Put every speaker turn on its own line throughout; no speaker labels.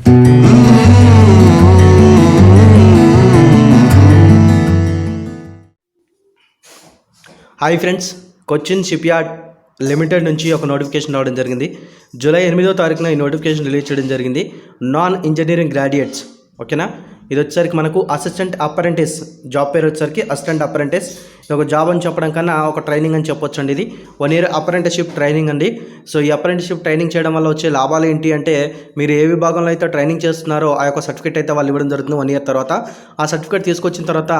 Hi friends, Cochin ship yard limited నుంచి ఒక notification రావడం జరిగింది. జూలై 8వ తారీఖున ఈ నోటిఫికేషన్ రిలీజ్ చేయడం జరిగింది. నాన్ ఇంజనీరింగ్ గ్రాడ్యుయేట్స్, ఓకేనా. ఇది వచ్చేసరికి మనకు అసిస్టెంట్ అప్రెంటిస్ జాబ్ పేరు వచ్చేసరికి అసిస్టెంట్ అప్రెంటిస్. ఇది ఒక జాబ్ అని చెప్పడం కన్నా ఒక ట్రైనింగ్ అని చెప్పొచ్చు అండి. ఇది 1 year అప్రెంటిస్షిప్ ట్రైనింగ్ అండి. సో ఈ అప్రెంటిస్షిప్ ట్రైనింగ్ చేయడం వల్ల వచ్చే లాభాలు ఏంటి అంటే, మీరు ఏ విభాగంలో అయితే ట్రైనింగ్ చేస్తున్నారో ఆ యొక్క సర్టిఫికేట్ అయితే వాళ్ళు ఇవ్వడం జరుగుతుంది 1 year తర్వాత. ఆ సర్టిఫికేట్ తీసుకొచ్చిన తర్వాత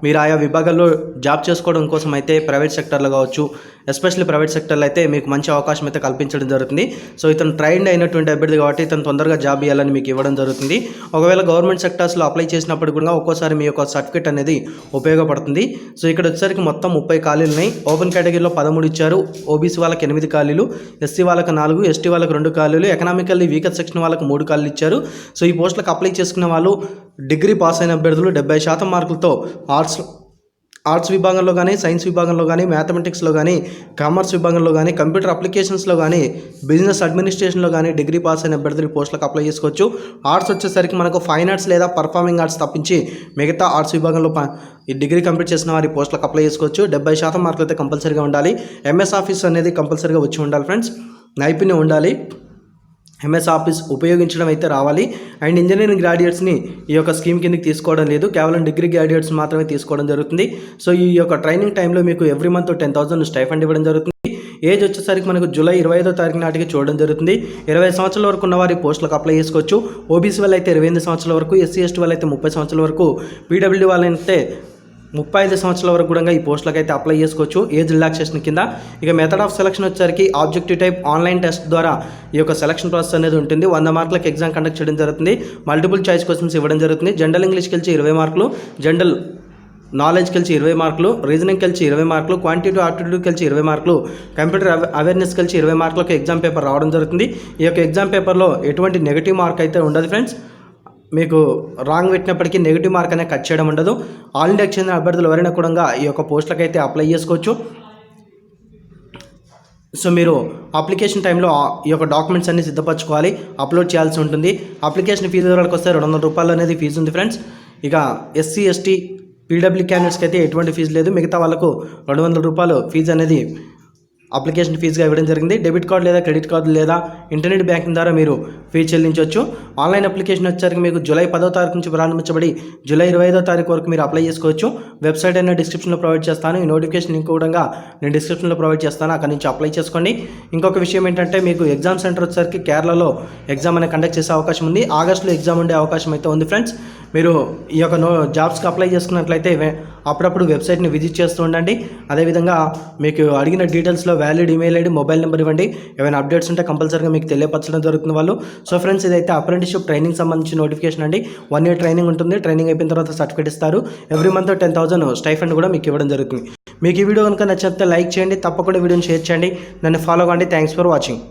మీరు ఆయా విభాగాల్లో జాబ్ చేసుకోవడం కోసం అయితే ప్రైవేట్ సెక్టర్లో కావచ్చు, ఎస్పెషల్లీ ప్రైవేట్ సెక్టర్లో అయితే మీకు మంచి అవకాశం అయితే కల్పించడం జరుగుతుంది. సో ఇతను ట్రైన్డ్ అయినటువంటి అభ్యర్థి కాబట్టి ఇతను తొందరగా జాబ్ ఇవ్వాలని మీకు ఇవ్వడం జరుగుతుంది. ఒకవేళ గవర్నమెంట్ సెక్టర్స్లో అప్లై చేసినప్పుడు కూడా ఒక్కోసారి మీ యొక్క సర్టిఫికేట్ అనేది ఉపయోగపడుతుంది. సో ఇక్కడ వచ్చేసరికి మొత్తం 30 ఖాళీలు ఉన్నాయి. ఓపెన్ కేటగిరీలో 13 ఇచ్చారు. ఓబీసీ వాళ్ళకి 8 ఖాళీలు, ఎస్సీ వాళ్ళకి 4, ఎస్టీ వాళ్ళకి 2 ఖాళీలు, ఎకనామికల్లీ వీకర్ సెక్షన్ వాళ్ళకి 3 ఖాళీలు ఇచ్చారు. సో ఈ పోస్టులకు అప్లై చేసుకున్న వాళ్ళు డిగ్రీ పాస్ అయిన అభ్యర్థులు 70% మార్కులతో ఆర్ట్స్ విభాగంలో కానీ, సైన్స్ విభాగంలో కానీ, మ్యాథమెటిక్స్లో కానీ, కామర్స్ విభాగంలో కానీ, కంప్యూటర్ అప్లికేషన్స్లో కానీ, బిజినెస్ అడ్మినిస్ట్రేషన్లో కానీ డిగ్రీ పాస్ అయిన అభ్యర్థులు పోస్టులకు అప్లై చేసుకోవచ్చు. ఆర్ట్స్ వచ్చేసరికి మనకు ఫైన్ ఆర్ట్స్ లేదా పర్ఫార్మింగ్ ఆర్ట్స్ తప్పించి మిగతా ఆర్ట్స్ విభాగంలో ఈ డిగ్రీ కంప్లీట్ చేసిన వారి పోస్టులకు అప్లై చేసుకోవచ్చు. 70% మార్కులు అయితే కంపల్సరీగా ఉండాలి. ఎంఎస్ ఆఫీస్ అనేది కంపల్సరీగా వచ్చి ఉండాలి ఫ్రెండ్స్. నైపుణ్యం ఉండాలి. ఎంఎస్ ఆఫీస్ ఉపయోగించడం అయితే రావాలి. అండ్ ఇంజనీరింగ్ గ్రాడ్యుయేట్స్ని ఈ యొక్క స్కీమ్ కిందకి తీసుకోవడం లేదు, కేవలం డిగ్రీ గ్రాడ్యుయేట్స్ మాత్రమే తీసుకోవడం జరుగుతుంది. సో ఈ యొక్క ట్రైనింగ్ టైంలో మీకు ఎవ్రీ మంత్ 10,000 స్టైఫండ్ ఇవ్వడం జరుగుతుంది. ఏజ్ వచ్చేసరికి మనకు జూలై 25వ తారీఖు నాటికి చూడడం జరుగుతుంది. 20 సంవత్సరాల వరకు ఉన్న వారి పోస్టులకు అప్లై చేసుకోవచ్చు. ఓబీసీ వాళ్ళు అయితే 28 సంవత్సరాల వరకు, ఎస్సీ ఎస్టీ వాళ్ళు అయితే 30 సంవత్సరాల వరకు, పీడబ్ల్యూడీ వాళ్ళు అయితే 35 సంవత్సరాల వరకు కూడా ఈ పోస్టులకు అయితే అప్లై చేసుకోవచ్చు ఏజ్ రిలాక్సేషన్ కింద. ఇక మెథడ్ ఆఫ్ సెలక్షన్ వచ్చేసరికి ఆబ్జెక్టివ్ టైప్ ఆన్లైన్ టెస్ట్ ద్వారా ఈ యొక్క సెలక్షన్ ప్రాసెస్ అనేది ఉంటుంది. 100 మార్కులకు ఎగ్జామ్ కండక్ట్ చేయడం జరుగుతుంది. మల్టిపుల్ చాయిస్ క్వశ్చన్స్ ఇవ్వడం జరుగుతుంది. జనరల్ ఇంగ్లీష్కి వెళ్ళి 20 మార్కులు, జనరల్ నాలెడ్జ్కి వెళ్ళి 20 మార్కులు, రీజనింగ్కి వెళ్ళి 20 మార్కులు, క్వాంటిటీ ఆప్టిట్యూడ్కి వెళ్ళి 20 మార్కులు, కంప్యూటర్ అవేర్నెస్కి వెళ్ళి 20 మార్కులకు ఎగ్జామ్ పేపర్ రావడం జరుగుతుంది. ఈ యొక్క ఎగ్జామ్ పేపర్లో ఎటువంటి నెగిటివ్ మార్క్ అయితే ఉండదు ఫ్రెండ్స్. మీకు రాంగ్ పెట్టినప్పటికీ నెగిటివ్ మార్క్ అనేది కట్ చేయడం ఉండదు. ఆల్ ఇండియాకి చెందిన అభ్యర్థులు ఎవరైనా కూడా ఈ యొక్క పోస్టులకు అయితే అప్లై చేసుకోవచ్చు. సో మీరు అప్లికేషన్ టైంలో ఈ యొక్క డాక్యుమెంట్స్ అన్ని సిద్ధపరచుకోవాలి, అప్లోడ్ చేయాల్సి ఉంటుంది. అప్లికేషన్ ఫీజు వివరాలకు వస్తే 200 రూపాయలు అనేది ఫీజు ఉంది ఫ్రెండ్స్. ఇక ఎస్సీ ఎస్టీ పీడబ్ల్యూ క్యాండిడేట్స్కి అయితే ఎటువంటి ఫీజు లేదు. మిగతా వాళ్ళకు 200 రూపాయలు ఫీజు అనేది అప్లికేషన్ ఫీజుగా ఇవ్వడం జరిగింది. డెబిట్ కార్డు లేదా క్రెడిట్ కార్డు లేదా ఇంటర్నెట్ బ్యాంకింగ్ ద్వారా మీరు ఫీజు చెల్లించవచ్చు. ఆన్లైన్ అప్లికేషన్ వచ్చేసరికి మీకు జూలై 10వ తారీఖు నుంచి ప్రారంభించబడి జూలై 25వ తారీఖు వరకు మీరు అప్లై చేసుకోవచ్చు. వెబ్సైట్ అయినా డిస్క్రిప్షన్లో ప్రొవైడ్ చేస్తాను. ఈ నోటిఫికేషన్ లింక్ కూడా నేను డిస్క్రిప్షన్లో ప్రొవైడ్ చేస్తాను, అక్కడి నుంచి అప్లై చేసుకోండి. ఇంకొక విషయం ఏంటంటే, మీకు ఎగ్జామ్ సెంటర్ వచ్చేసరికి కేరళలో ఎగ్జామ్ అనేది కండక్ట్ చేసే అవకాశం ఉంది. ఆగస్టులో ఎగ్జామ్ ఉండే అవకాశం అయితే ఉంది ఫ్రెండ్స్కి. మీరు ఈ యొక్క జాబ్స్కి అప్లై చేసుకున్నట్లయితే అప్పుడప్పుడు వెబ్సైట్ని విజిట్ చేస్తూ ఉండండి. అదేవిధంగా మీకు అడిగిన డీటెయిల్స్లో valid email ID, mobile number ఇవ్వండి. ఏమైనా అప్డేట్స్ ఉంటే కంపల్సరీగా మీకు తెలియపరచడం జరుగుతుంది వాళ్ళు. సో ఫ్రెండ్స్, ఇదైతే అప్రెంటిస్షిప్ ట్రైనింగ్ సంబంధించిన నోటిఫికేషన్ అండి. 1 year ట్రైనింగ్ ఉంటుంది. ట్రైనింగ్ అయిపోయిన తర్వాత సర్టిఫికేట్ ఇస్తారు. ఎవ్రీ మంత్ 10,000 స్టైఫండ్ కూడా మీకు ఇవ్వడం జరుగుతుంది. మీకు ఈ వీడియో కనుక నచ్చితే లైక్ చేయండి, తప్పకుండా వీడియోని షేర్ చేయండి, నన్ను ఫాలో అవ్వండి. Thanks for watching.